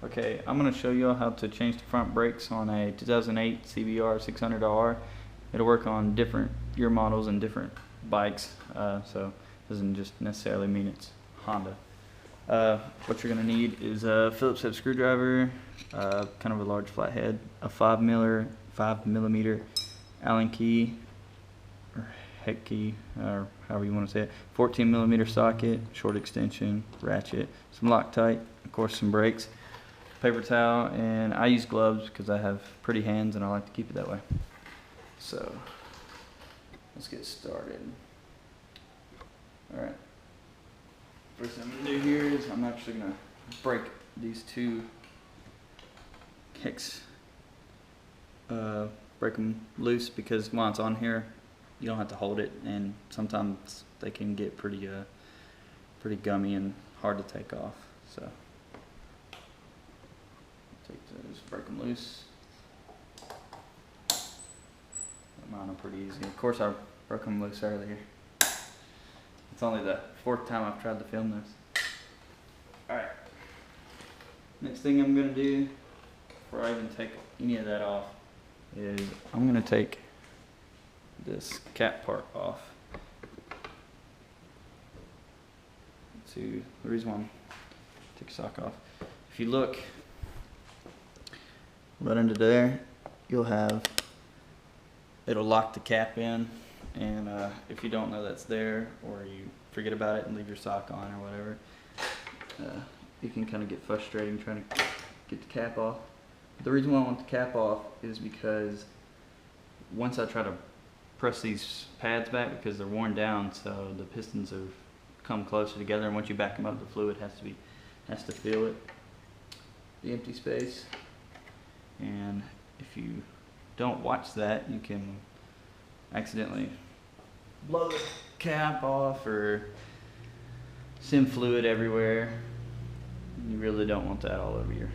Okay, I'm going to show you all how to change the front brakes on a 2008 CBR 600R. It'll work on different year models and different bikes, so it doesn't just necessarily mean it's Honda. What you're going to need is a Phillips head screwdriver, kind of a large flathead, a 5 millimeter Allen key, or heck key, or however you want to say it, 14 millimeter socket, short extension, ratchet, some Loctite, of course some brakes, paper towel, and I use gloves because I have pretty hands and I like to keep it that way. So let's get started. Alright, first thing I'm going to do here is I'm actually going to break these two kicks, break them loose, because while it's on here you don't have to hold it, and sometimes they can get pretty gummy and hard to take off. So take those, break them loose. Mine are pretty easy. Of course I broke them loose earlier. It's only the 4th time I've tried to film this. Alright. Next thing I'm going to do, before I even take any of that off, is I'm going to take this cap part off. So the reason why I'm take your sock off, if you look right under there, you'll have, it'll lock the cap in, and if you don't know that's there, or you forget about it and leave your sock on or whatever, it can kind of get frustrating trying to get the cap off. The reason why I want the cap off is because once I try to press these pads back, because they're worn down, so the pistons have come closer together, and once you back them up, the fluid has to fill it, the empty space. And if you don't watch that, you can accidentally blow the cap off or send fluid everywhere. You really don't want that all over your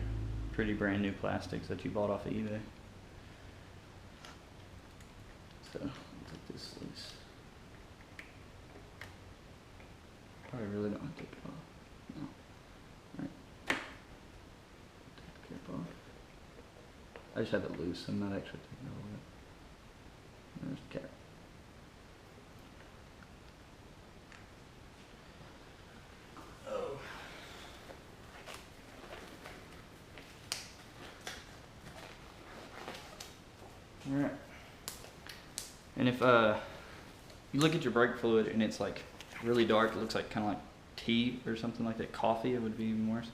pretty brand new plastics that you bought off of eBay. So take this loose. Probably really don't want to take it off. No. Alright. Take the cap off. I just have it loose. I'm not actually taking it all the way. There's the cap. Oh. Alright. And if you look at your brake fluid and it's like really dark, it looks like kind of like tea or something like that, coffee, it would be even worse.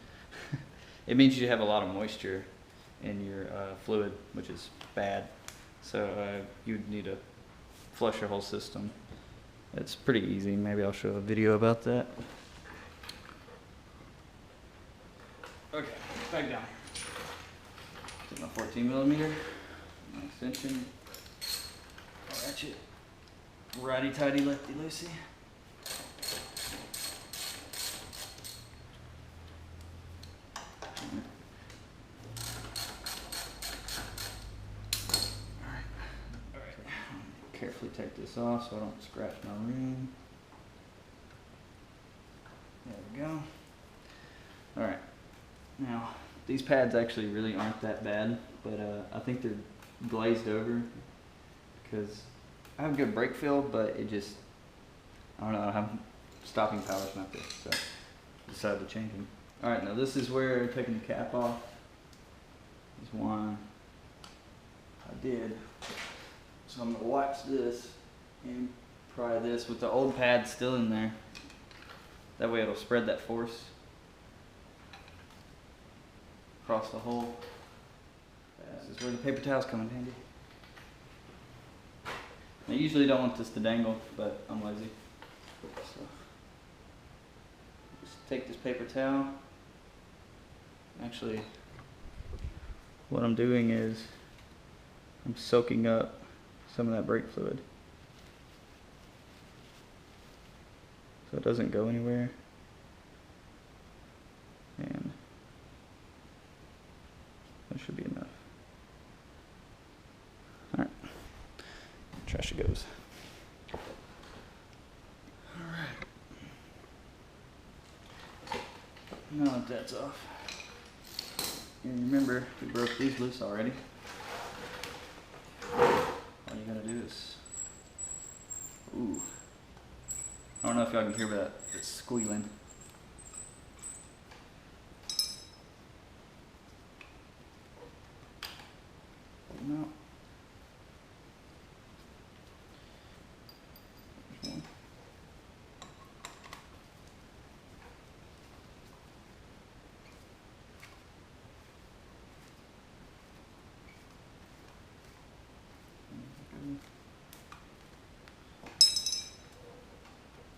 It means you have a lot of moisture in your fluid, which is bad. So you would need to flush your whole system. It's pretty easy. Maybe I'll show a video about that. Okay, back down. Take my 14 millimeter, my extension, ratchet, righty tighty, lefty loosey. Carefully take this off so I don't scratch my ring. There we go. Alright, now these pads actually really aren't that bad, but I think they're glazed over because I have good brake feel, but it just, I don't know, I have stopping power's not there, so I decided to change them. Alright, now this is where taking the cap off is one I did. So I'm going to wax this and pry this with the old pad still in there. That way it'll spread that force across the hole. This is where the paper towels come in handy. I usually don't want this to dangle, but I'm lazy. So just take this paper towel. Actually, what I'm doing is I'm soaking up some of that brake fluid so it doesn't go anywhere, and that should be enough. Alright, trash it goes. Alright, now that that's off, And remember, we broke these loose already. All you gotta do is, ooh. I don't know if y'all can hear that, it's squealing. No. There's one.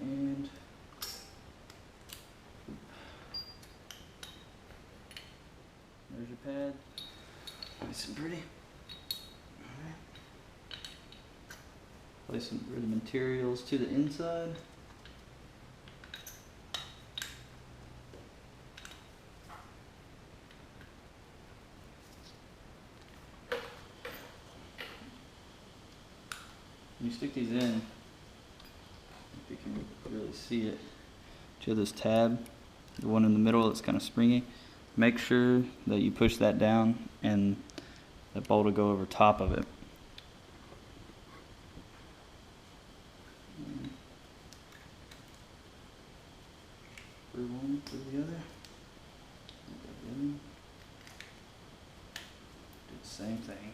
And there's your pad. Nice and pretty. Alright. Place some of the materials to the inside. When you stick these in, if you can really see it, you have this tab, the one in the middle that's kind of springy. Make sure that you push that down and the bolt will go over top of it. Through one, through the other. Do the same thing.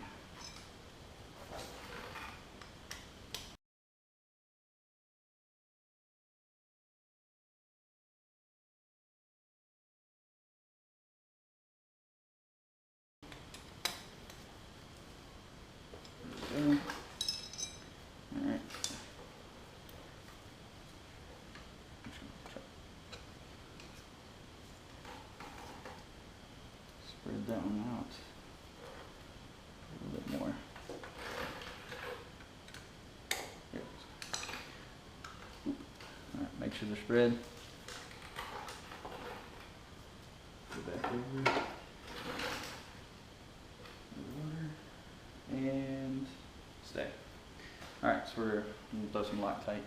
Alright. Spread that one out a little bit more. There it is. Alright, make sure they're spread. Go back over. And stay. Alright, so we're going to throw some Loctite.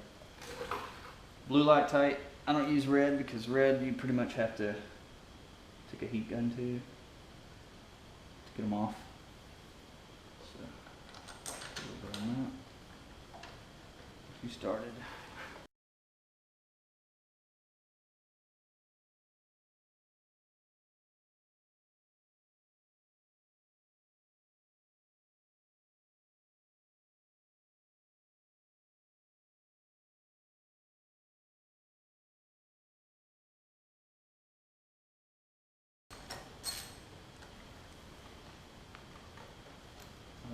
Blue Loctite, I don't use red because red you pretty much have to take a heat gun to get them off. So, a little bit on that. You started.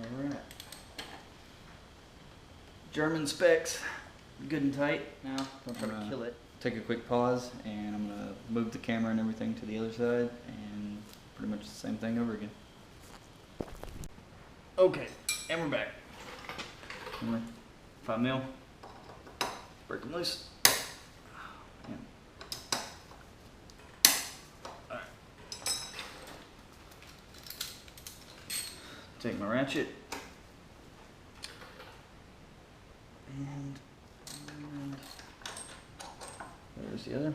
Alright. German specs, good and tight. Now, don't try to kill it. Take a quick pause and I'm going to move the camera and everything to the other side and pretty much the same thing over again. Okay, and we're back. 5 mil. Break them loose. Alright. Take my ratchet. And there's the other.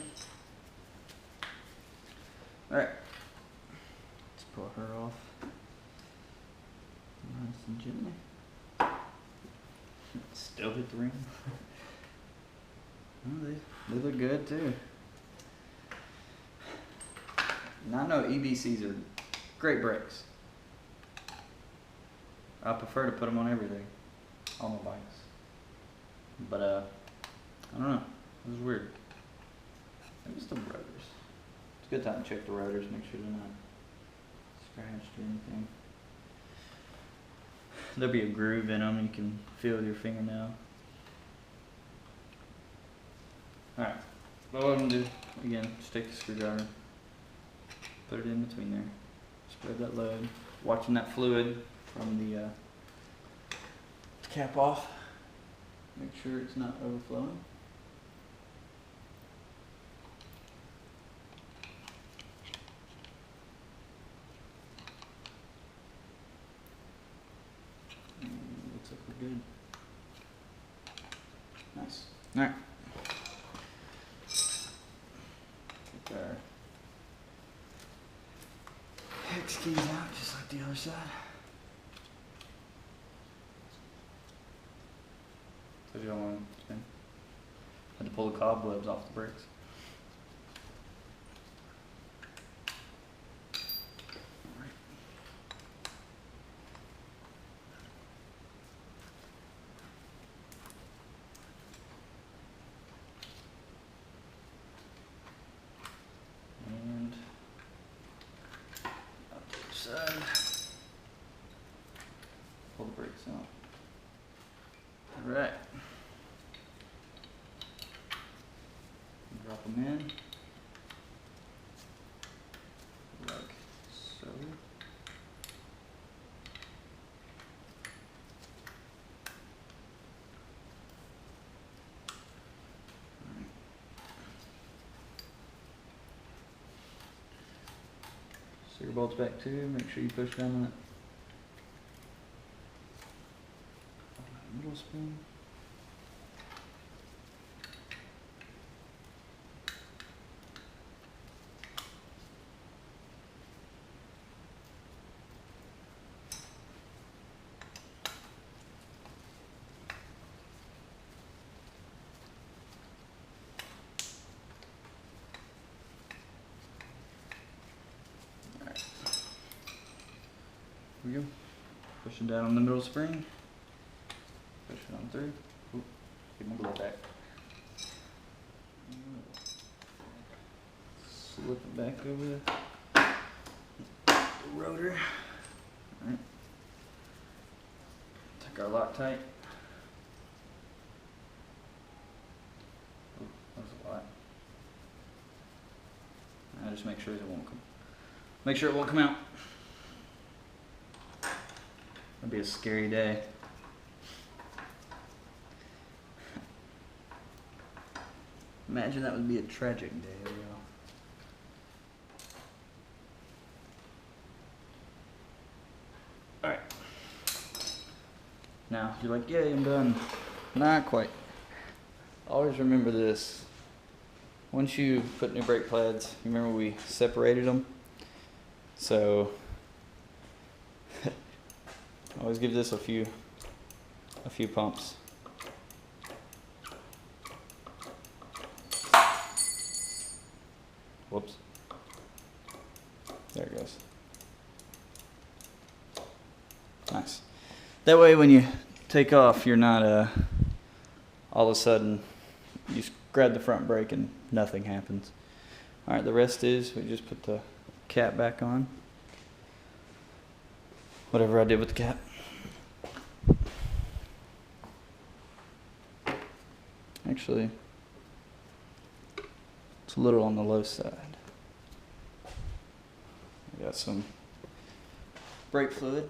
Alright. Let's pull her off. Nice and gently. Still hit the rim. Oh, they look good too. And I know EBCs are great brakes. I prefer to put them on everything, all my bikes. But I don't know. It was weird. Maybe it's the rotors. It's a good time to check the rotors, make sure they're not scratched or anything. There'll be a groove in them. You can feel with your fingernail. All right. What I'm gonna do again? Just take the screwdriver, put it in between there, spread that load, watching that fluid from the cap off. Make sure it's not overflowing. Looks like we're good. Nice. All right. Get our head skis out just like the other side. So you don't want to spin. Had to pull the cobwebs off the brakes. And up the other side. Pull the brakes out. All right. Drop them in, like so. Right. Steer bolts back too. Make sure you push down on that middle spring. Here we go. Pushing down on the middle spring. Push it on through. Oop, get my glove back. Slip it back over the rotor. Alright. Take our Loctite. Oh, that was a lot. Now just make sure it won't come. Make sure it won't come out. It'll be a scary day. Imagine that would be a tragic day. There we go. Alright. Now, you're like, yay, I'm done. Not quite. Always remember this. Once you put new brake pads, you remember we separated them? So, always give this a few pumps. Whoops. There it goes. Nice. That way when you take off, you're not all of a sudden, you just grab the front brake and nothing happens. Alright, the rest is, we just put the cap back on. Whatever I did with the cap. Actually, it's a little on the low side. I got some brake fluid.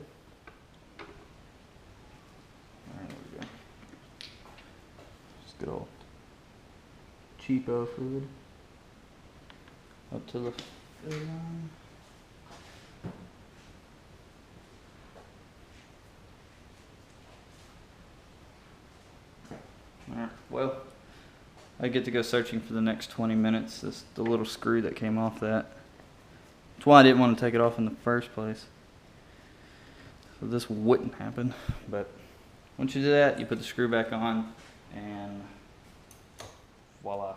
Alright, there we go. Just good old cheapo fluid. Up to the fluid line. Alright, well, I get to go searching for the next 20 minutes. This the little screw that came off that. That's why I didn't want to take it off in the first place. So this wouldn't happen. But once you do that, you put the screw back on and voila.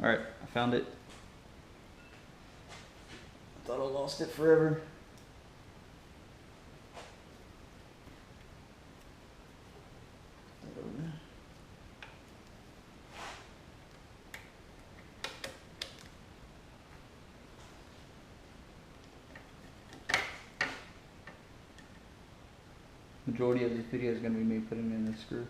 Alright, I found it. I thought I lost it forever. Majority of this video is going to be me putting in this screw.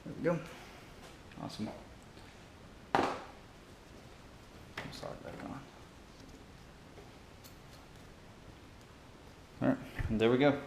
There we go. Awesome. Start back on. Alright, and there we go.